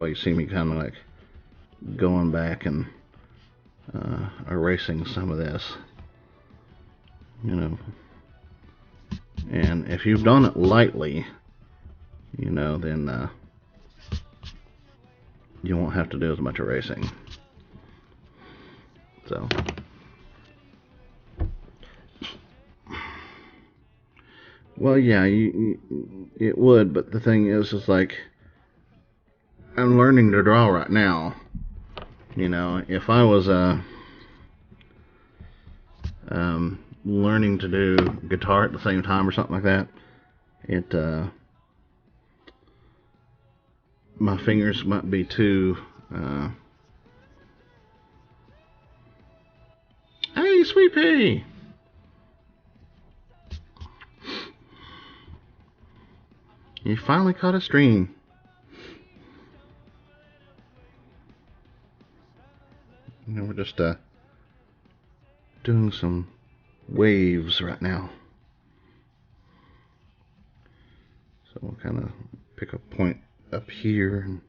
you see me kind of like going back and erasing some of this, you know. And if you've done it lightly, you know, then you won't have to do as much erasing. So, well, yeah, it would, but the thing is like, I'm learning to draw right now. You know, if I was learning to do guitar at the same time or something like that, my fingers might be too. Hey, Sweet Pea! You finally caught a stream. You know, we're just doing some waves right now. So we'll kind of pick a point up here and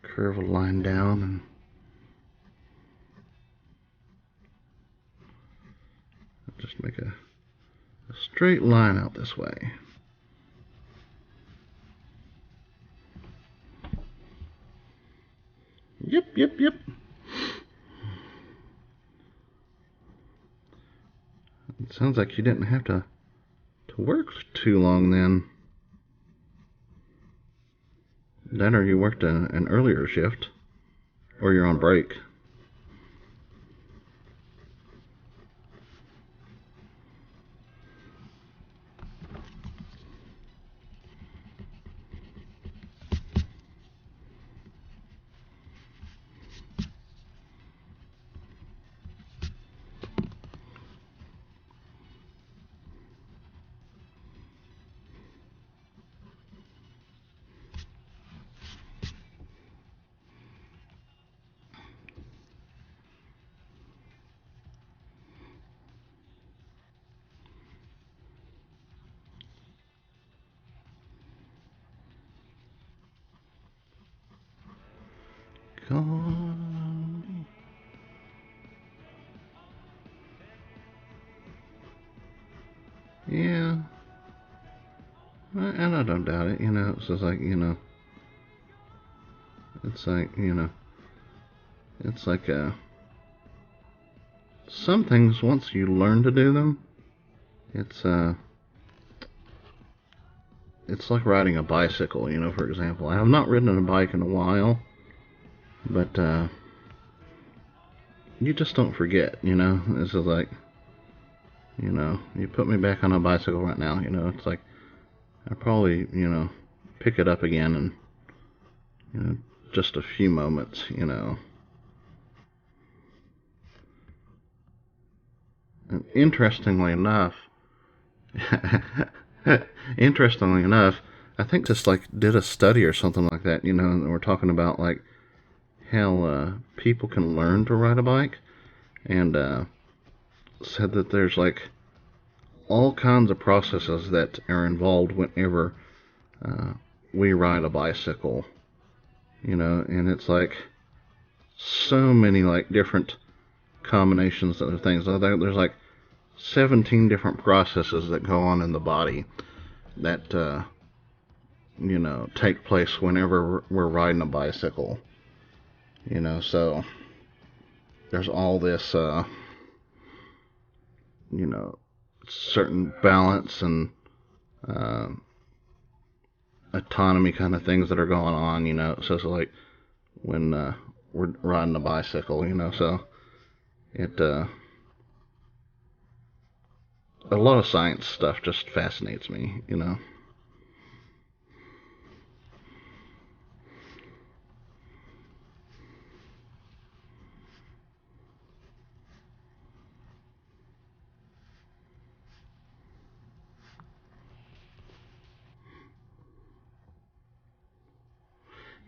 curve a line down and just make a straight line out this way. Yep. It sounds like you didn't have to work too long then. That or you worked an earlier shift, or you're on break. Yeah. And I don't doubt it, you know. It's just like, you know, it's like, you know, it's like some things, once you learn to do them, it's like riding a bicycle, you know, for example. I have not ridden a bike in a while, but you just don't forget, you know. This is like, you know, you put me back on a bicycle right now, you know, it's like I probably, you know, pick it up again in, you know, just a few moments, you know. And interestingly enough, I think just like did a study or something like that, you know, and we're talking about like how people can learn to ride a bike, and said that there's like all kinds of processes that are involved whenever we ride a bicycle, you know, and it's like so many like different combinations of things. There's like 17 different processes that go on in the body that you know, take place whenever we're riding a bicycle, you know. So there's all this you know, certain balance and autonomy kind of things that are going on, you know. So it's like when we're riding a bicycle, you know. So it a lot of science stuff just fascinates me, you know.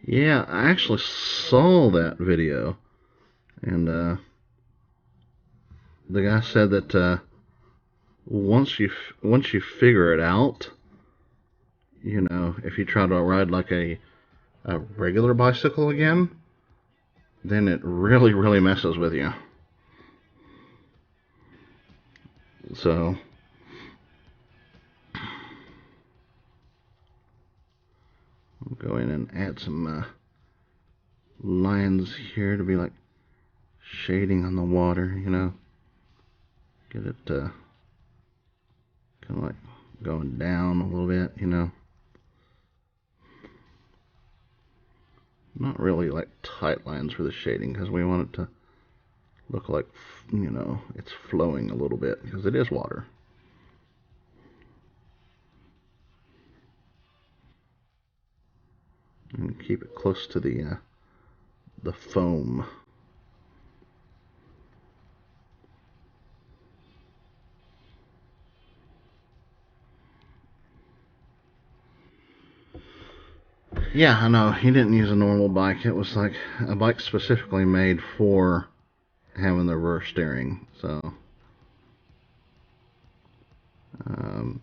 Yeah, I actually saw that video, and the guy said that once you figure it out, you know, if you try to ride like a a regular bicycle again, then it really, really messes with you. So, I'll go in and add some lines here to be like shading on the water, you know. Get it kind of like going down a little bit, you know. Not really like tight lines for the shading because we want it to look like, you know, it's flowing a little bit because it is water. And keep it close to the foam. Yeah, I know. He didn't use a normal bike. It was like a bike specifically made for having the reverse steering. Um,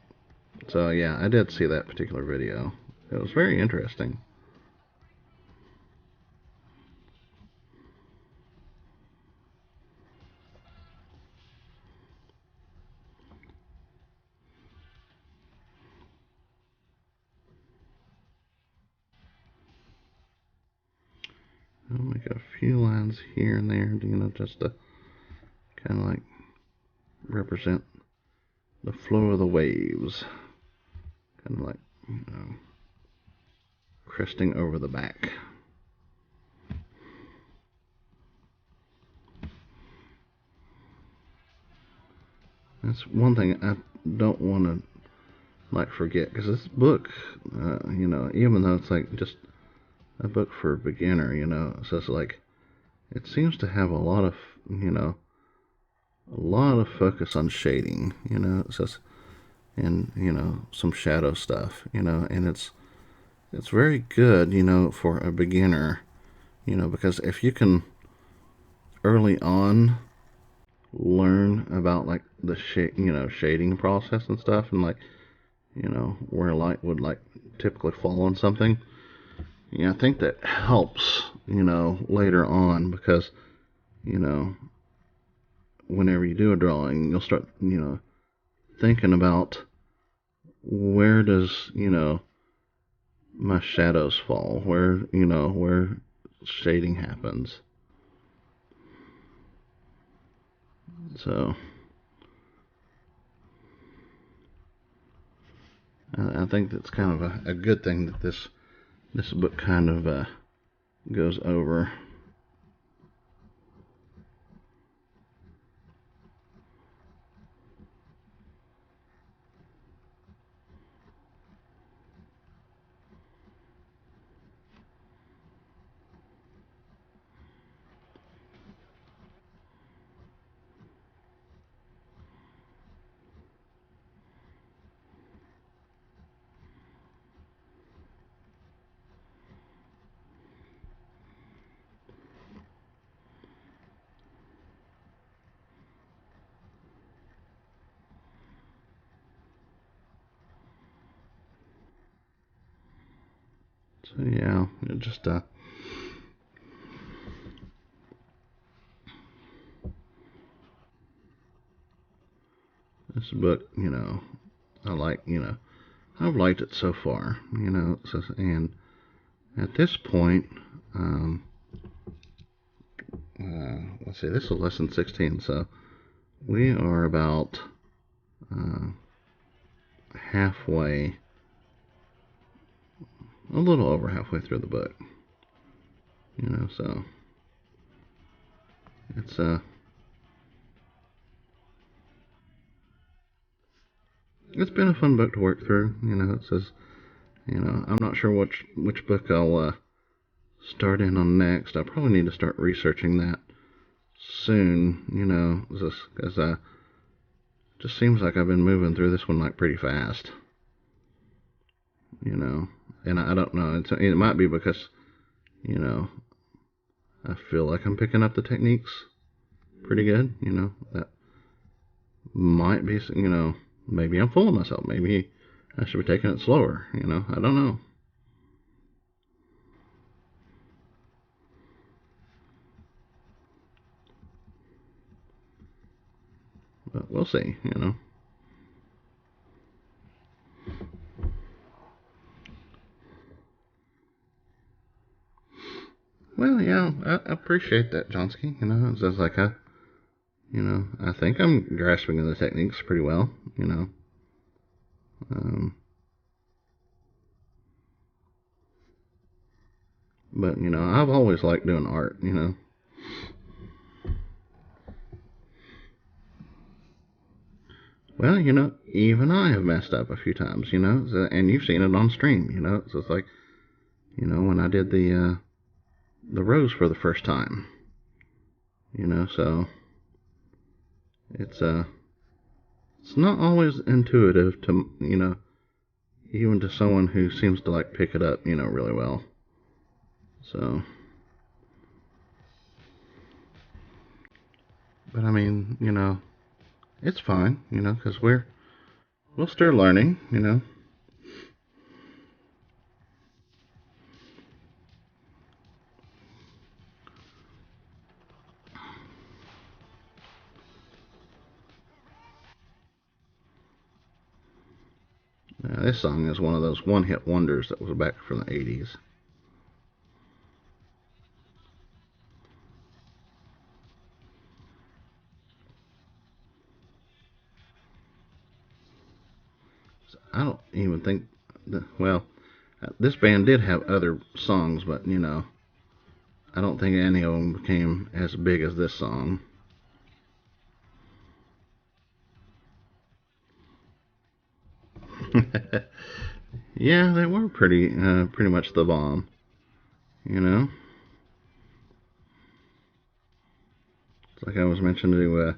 so yeah, I did see that particular video. It was very interesting. I'll make a few lines here and there, you know, just to kind of like represent the flow of the waves. Kind of like, you know, cresting over the back. That's one thing I don't want to like forget, because this book, you know, even though it's like just a book for a beginner, you know, so it's like it seems to have a lot of, you know, a lot of focus on shading, you know, it says, and you know, some shadow stuff, you know, and it's very good, you know, for a beginner, you know, because if you can early on learn about like the you know, shading process and stuff, and like, you know, where light would like typically fall on something. Yeah, I think that helps, you know, later on, because, you know, whenever you do a drawing, you'll start, you know, thinking about where does, you know, my shadows fall, where, you know, where shading happens. So, I think that's kind of a good thing that this book kind of goes over. So yeah, it just this book, you know, I like, you know, I've liked it so far, you know, so, and at this point, um, let's see, this is lesson 16, so we are about uh, halfway, a little over halfway through the book, you know, so it's it's been a fun book to work through, you know. It says, you know, I'm not sure which book I'll start in on next. I probably need to start researching that soon, you know, because just seems like I've been moving through this one like pretty fast, you know, and I don't know. It might be because, you know, I feel like I'm picking up the techniques pretty good, you know. That might be, you know, maybe I'm fooling myself. Maybe I should be taking it slower, you know. I don't know. But we'll see, you know. Well, yeah, I appreciate that, Johnsky. You know, it's just like I think I'm grasping the techniques pretty well. You know, um, but I've always liked doing art. You know. Well, even I have messed up a few times. And you've seen it on stream. So it's like, when I did the rose for the first time. So it's not always intuitive to even to someone who seems to like pick it up really well. So, but I mean, it's fine, because we'll still learning. This song is one of those one-hit wonders that was back from the 80s. I don't even think, well, this band did have other songs, but I don't think any of them became as big as this song. Yeah, they were pretty much the bomb. It's like I was mentioning to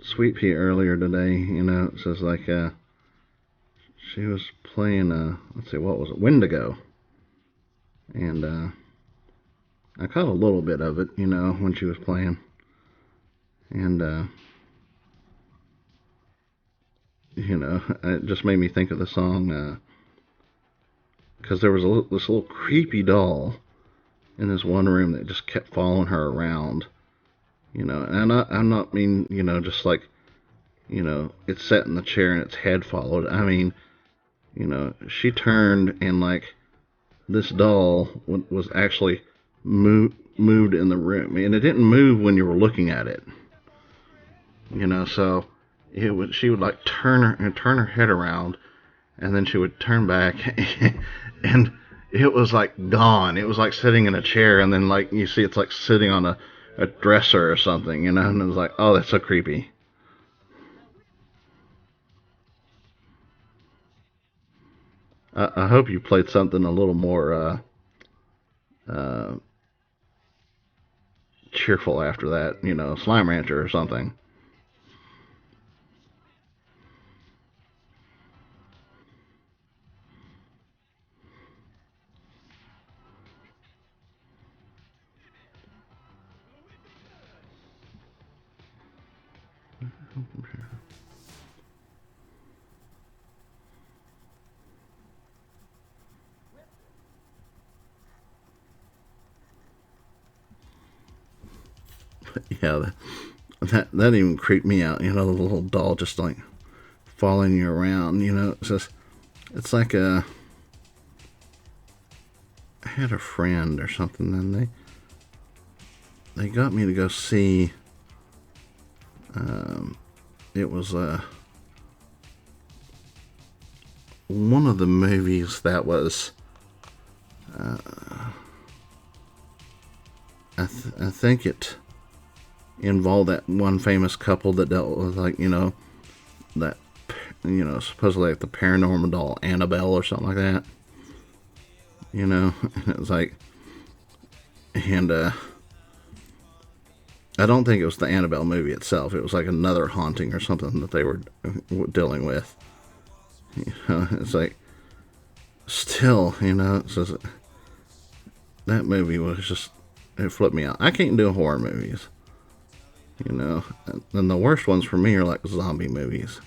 Sweet Pea earlier today. It says like she was playing let's see, what was it, Wendigo, and I caught a little bit of it, when she was playing, and it just made me think of the song because there was this little creepy doll in this one room that just kept following her around, and I'm not mean, just like, it's sat in the chair and its head followed. I mean, she turned and like this doll was actually moved in the room, and it didn't move when you were looking at it. So she would like turn her head around, and then she would turn back, and it was like gone. It was like sitting in a chair, and then like you see it's like sitting on a dresser or something, and it was like, oh, that's so creepy. I hope you played something a little more uh, cheerful after that, Slime Rancher or something. Yeah, that even creeped me out. The little doll just like following you around. It's like I had a friend or something, and they got me to go see. It was one of the movies that was. I think it involved that one famous couple that dealt with like that supposedly like the paranormal doll Annabelle or something like that. And it was like, and I don't think it was the Annabelle movie itself. It was like another haunting or something that they were dealing with. It's like still, it's just, that movie was just, it flipped me out. I can't do horror movies. And the worst ones for me are like zombie movies.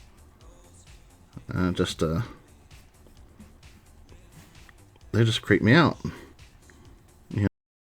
Just they just creep me out.